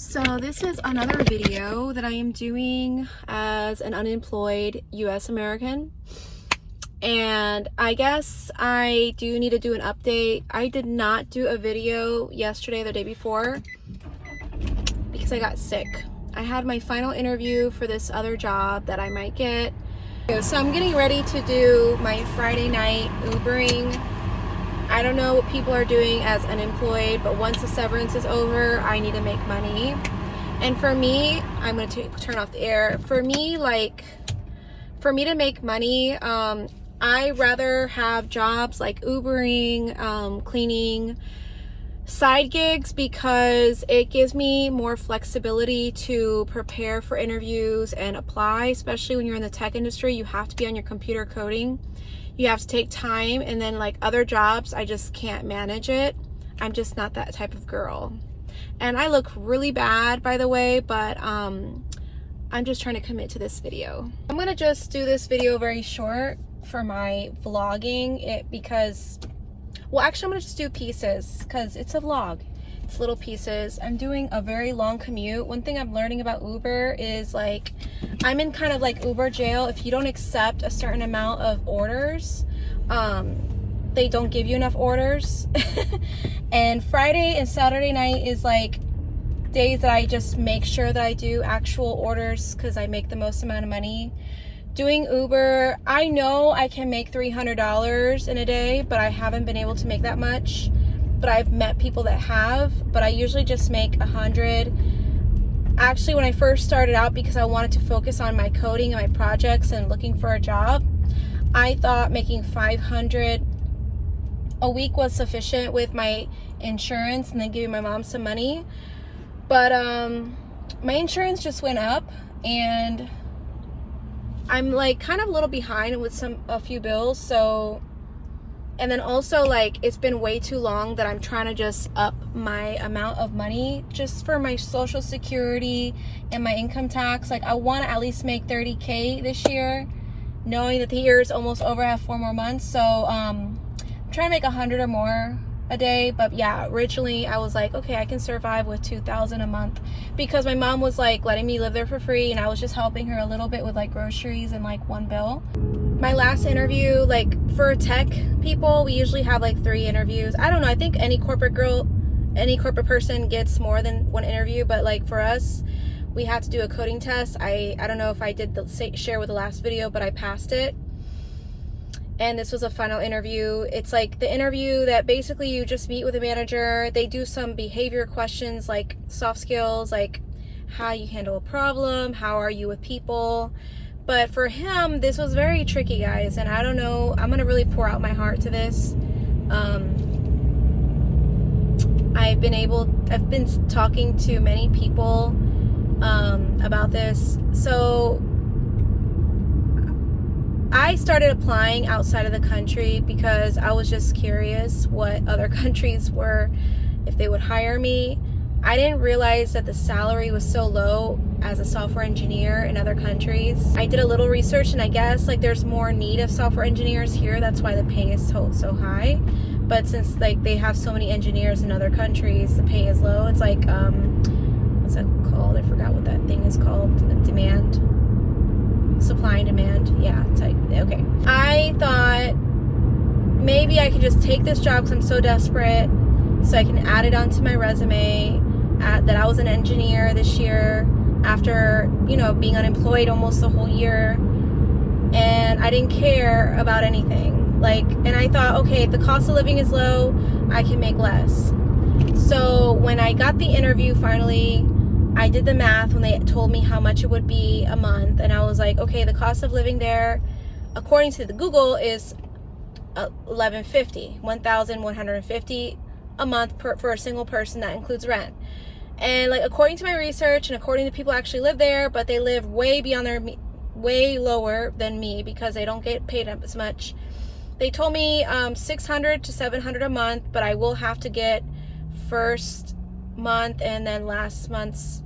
So this is another video that I am doing as an unemployed US American, and I guess I do need to do an update. I did not do a video yesterday or the day before because I got sick. I had my final interview for this other job that I might get. So I'm getting ready to do my Friday night Ubering. I don't know what people are doing as unemployed, but once the severance is over, I need to make money. And for me, I'm going to turn off the air. For me to make money, I rather have jobs like Ubering, cleaning, side gigs, because it gives me more flexibility to prepare for interviews and apply, especially when you're in the tech industry. You have to be on your computer coding. You have to take time, and then like other jobs, I just can't manage it. I'm just not that type of girl. And I look really bad, by the way, but I'm just trying to commit to this video. I'm gonna just do this video very short for my vlogging because, well, actually I'm gonna just do pieces because it's a vlog. It's little pieces. I'm doing a very long commute. One thing I'm learning about Uber is like, I'm in kind of like Uber jail. If you don't accept a certain amount of orders, they don't give you enough orders. And Friday and Saturday night is like days that I just make sure that I do actual orders because I make the most amount of money. Doing Uber, I know I can make $300 in a day, but I haven't been able to make that much. But I've met people that have, but I usually just make 100. Actually, when I first started out, because I wanted to focus on my coding and my projects and looking for a job, I thought making 500 a week was sufficient with my insurance and then giving my mom some money. But my insurance just went up, and I'm like kind of a little behind with a few bills. So, and then also like it's been way too long that I'm trying to just up my amount of money just for my Social Security and my income tax. Like I want to at least make 30K this year, knowing that the year is almost over. I have 4 more months. So I'm trying to make 100 or more a day. But yeah, originally I was like, okay, I can survive with $2,000 a month because my mom was like letting me live there for free, and I was just helping her a little bit with like groceries and like one bill. My last interview, like for tech people, we usually have like 3 interviews. I don't know, I think any corporate person gets more than 1 interview, but like for us, we had to do a coding test. I don't know if I did share with the last video, but I passed it. And this was a final interview. It's like the interview that basically you just meet with a manager. They do some behavior questions like soft skills, like how you handle a problem, how are you with people. But for him, this was very tricky, guys. And I don't know, I'm gonna really pour out my heart to this. I've been talking to many people about this. So I started applying outside of the country because I was just curious what other countries were, if they would hire me. I didn't realize that the salary was so low as a software engineer in other countries. I did a little research, and I guess like there's more need of software engineers here. That's why the pay is so high. But since like they have so many engineers in other countries, the pay is low. It's like what's that called? I forgot what that thing is called. Demand. Supply and demand. Yeah, it's like, okay. I thought maybe I could just take this job because I'm so desperate, so I can add it onto my resume that I was an engineer this year after, you know, being unemployed almost the whole year, and I didn't care about anything. Like, and I thought, okay, if the cost of living is low, I can make less. So when I got the interview finally, I did the math when they told me how much it would be a month, and I was like, okay, the cost of living there, according to the Google, is $1,150 a month for a single person. That includes rent. And like according to my research and according to people who actually live there, but they live way lower than me because they don't get paid as much. They told me $600 to $700 a month, but I will have to get first month and then last month's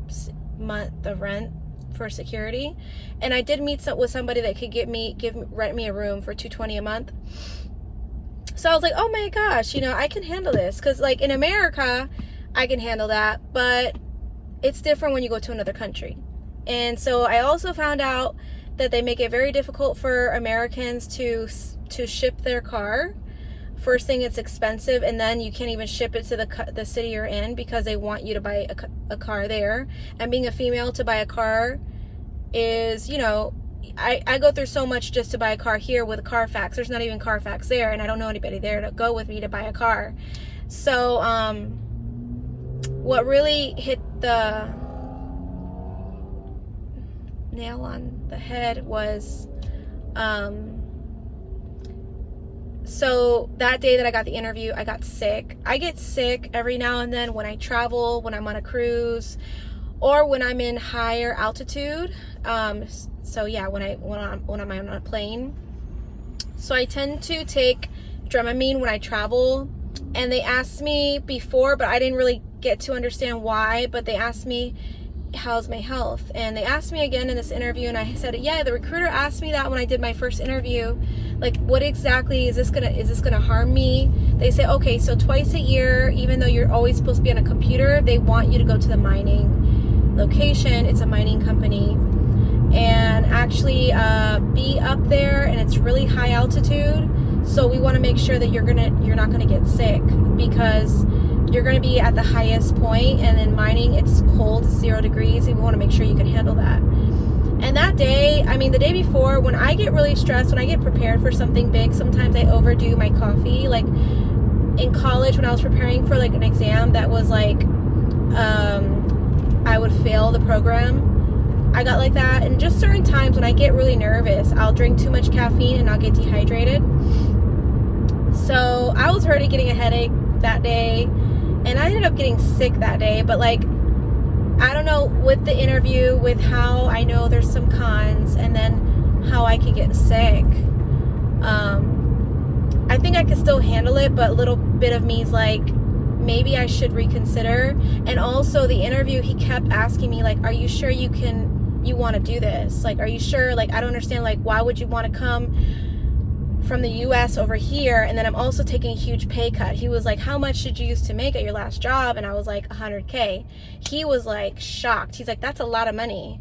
month of rent for security. And I did meet with somebody that could rent me a room for $220 a month. So I was like, oh my gosh, you know, I can handle this. Because like in America, I can handle that. But it's different when you go to another country. And so I also found out that they make it very difficult for Americans to ship their car. First thing, it's expensive, and then you can't even ship it to the city you're in because they want you to buy a car there. And being a female, to buy a car is, you know, I go through so much just to buy a car here with a Carfax. There's not even Carfax there, and I don't know anybody there to go with me to buy a car. So what really hit the nail on the head was so that day that I got the interview, I got sick. I get sick every now and then when I travel, when I'm on a cruise, or when I'm in higher altitude. So yeah, when I'm on a plane. So I tend to take Dramamine when I travel. And they asked me before, but I didn't really get to understand why, but they asked me, how's my health? And they asked me again in this interview, and I said, yeah, the recruiter asked me that when I did my first interview. Like, what exactly is this gonna harm me? They say, okay, so twice a year, even though you're always supposed to be on a computer, they want you to go to the mining location. It's a mining company, and actually be up there, and it's really high altitude. So we want to make sure that you're not gonna get sick, because you're going to be at the highest point, and in mining it's cold, 0 degrees, and we want to make sure you can handle that. And that day, I mean the day before, when I get really stressed, when I get prepared for something big, sometimes I overdo my coffee. Like in college, when I was preparing for like an exam that was like I would fail the program, I got like that. And just certain times when I get really nervous, I'll drink too much caffeine and I'll get dehydrated. So I was already getting a headache that day, and I ended up getting sick that day. But like, I don't know, with the interview, with how I know there's some cons, and then how I could get sick, I think I could still handle it, but a little bit of me is like, maybe I should reconsider. And also the interview, he kept asking me like, are you sure you want to do this? Like, are you sure? Like, I don't understand, like, why would you want to come from the US over here, and then I'm also taking a huge pay cut. He was like, how much did you used to make at your last job? And I was like, 100K. He was like shocked. He's like, that's a lot of money.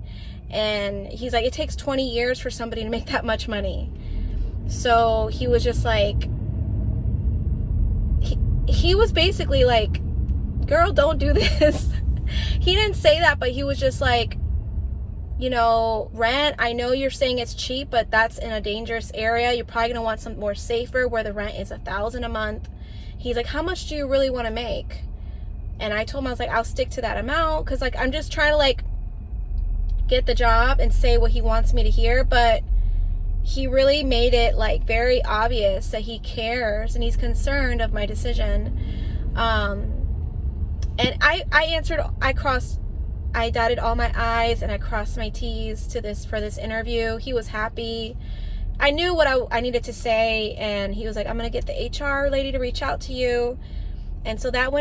And he's like, it takes 20 years for somebody to make that much money. So he was just like, he was basically like, girl, don't do this. He didn't say that, but he was just like, you know, rent, I know you're saying it's cheap, but that's in a dangerous area. You're probably gonna want some more safer, where the rent is $1,000 a month. He's like, how much do you really want to make? And I told him, I was like, I'll stick to that amount, because like, I'm just trying to like get the job and say what he wants me to hear. But he really made it like very obvious that he cares and he's concerned of my decision. And I dotted all my I's and I crossed my T's for this interview. He was happy. I knew what I needed to say, and he was like, I'm gonna get the HR lady to reach out to you. And so it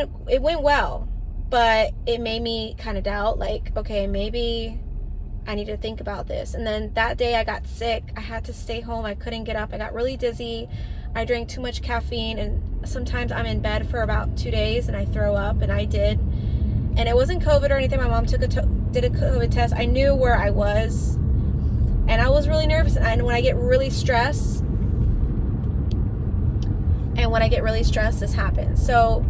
went well, but it made me kind of doubt, like, okay, maybe I need to think about this. And then that day I got sick. I had to stay home. I couldn't get up. I got really dizzy. I drank too much caffeine, and sometimes I'm in bed for about 2 days and I throw up, and I did. And it wasn't COVID or anything. My mom did a COVID test. I knew where I was, and I was really nervous. And when I get really stressed, this happens. So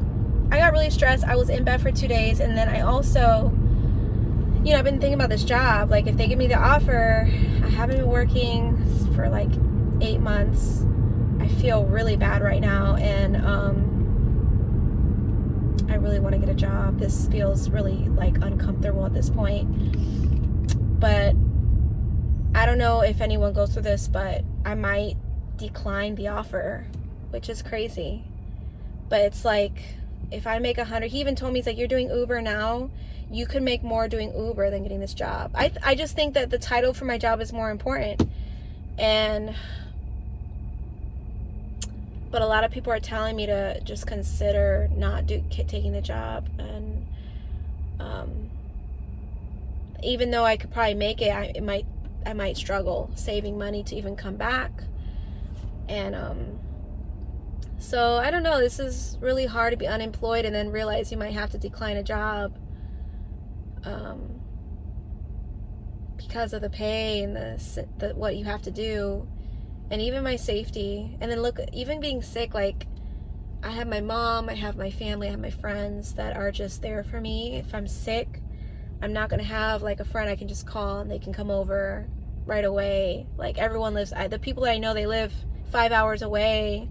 I got really stressed. I was in bed for 2 days, and then I also, you know, I've been thinking about this job. Like, if they give me the offer, I haven't been working for like 8 months. I feel really bad right now, and I really want to get a job. This feels really like uncomfortable at this point. But I don't know if anyone goes through this, but I might decline the offer, which is crazy. But it's like, if I make 100, he even told me, he's like, you're doing Uber now, you could make more doing Uber than getting this job. I just think that the title for my job is more important. But a lot of people are telling me to just consider not taking the job. And even though I could probably make it, I might struggle saving money to even come back. And so I don't know. This is really hard to be unemployed and then realize you might have to decline a job. because of the pay and the what you have to do, and even my safety. And then look, even being sick, like, I have my mom, I have my family, I have my friends that are just there for me. If I'm sick, I'm not gonna have like a friend I can just call and they can come over right away. Like, everyone lives, the people that I know, they live 5 hours away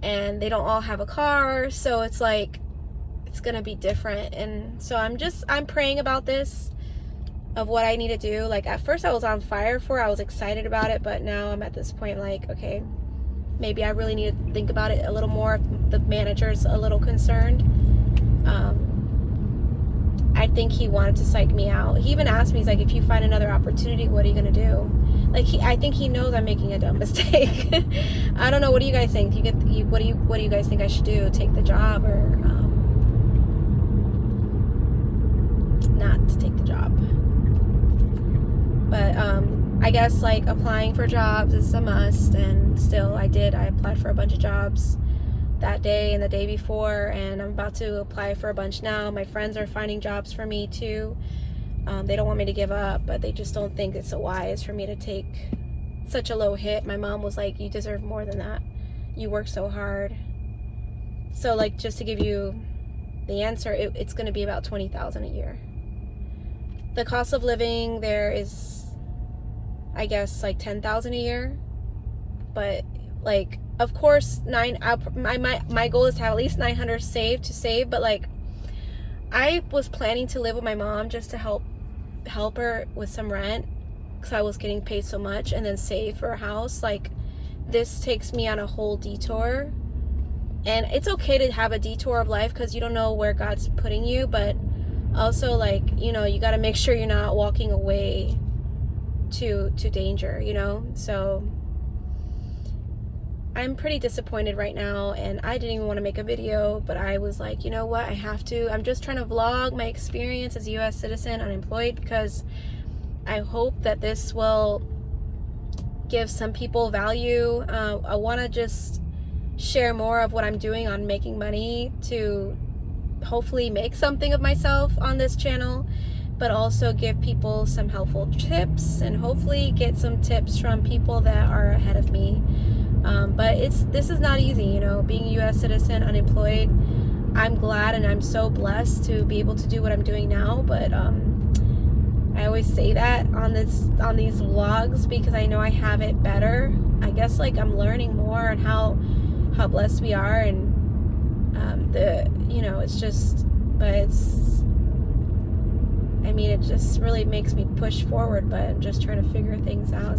and they don't all have a car, so it's like, it's gonna be different. And so I'm praying about this, of what I need to do. Like, at first I was on fire for it, I was excited about it, but now I'm at this point like, okay, maybe I really need to think about it a little more. The manager's a little concerned. I think he wanted to psych me out. He even asked me, he's like, if you find another opportunity, what are you gonna do? Like, I think he knows I'm making a dumb mistake. I don't know, what do you guys think? What do you guys think I should do? Take the job, or not to take the job? But I guess, like, applying for jobs is a must, and still I applied for a bunch of jobs that day and the day before, and I'm about to apply for a bunch now. My friends are finding jobs for me too. They don't want me to give up, but they just don't think it's so wise for me to take such a low hit. My mom was like, you deserve more than that. You work so hard. So, like, just to give you the answer, it's going to be about $20,000 a year. The cost of living there is, I guess, like $10,000 a year. But, like, of course, my goal is to have at least $900 saved. But, like, I was planning to live with my mom just to help her with some rent, because I was getting paid so much, and then save for a house. Like, this takes me on a whole detour, and it's okay to have a detour of life because you don't know where God's putting you, but also, like, you know, you got to make sure you're not walking away to danger, you know. So I'm pretty disappointed right now, and I didn't even want to make a video, but I was like, you know what, I have to. I'm just trying to vlog my experience as a U.S. citizen, unemployed, because I hope that this will give some people value. I want to just share more of what I'm doing on making money to hopefully make something of myself on this channel, but also give people some helpful tips, and hopefully get some tips from people that are ahead of me. But this is not easy, you know, being a U.S. citizen, unemployed. I'm glad and I'm so blessed to be able to do what I'm doing now, but I always say that on these vlogs because I know I have it better. I guess, like, I'm learning more on how blessed we are, and it's just, but it just really makes me push forward, but I'm just trying to figure things out.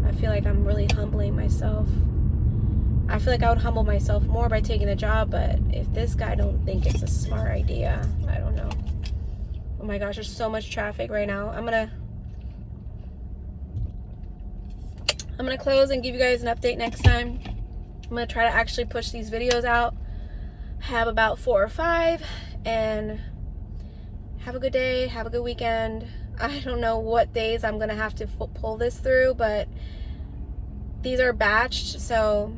I feel like I'm really humbling myself. I feel like I would humble myself more by taking the job, but if this guy don't think it's a smart idea, I don't know. Oh my gosh, there's so much traffic right now. I'm gonna close and give you guys an update next time. I'm gonna try to actually push these videos out. Have about 4 or 5, and have a good day, have a good weekend. I don't know what days I'm gonna have to pull this through, but these are batched, so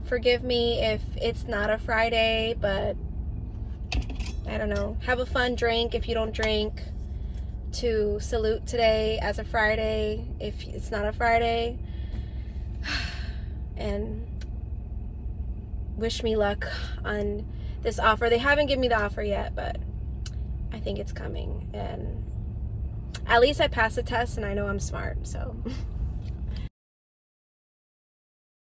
forgive me if it's not a Friday, but I don't know. Have a fun drink if you don't drink, to salute today as a Friday if it's not a Friday, and wish me luck on this offer. They haven't given me the offer yet, but I think it's coming, and at least I passed the test and I know I'm smart, so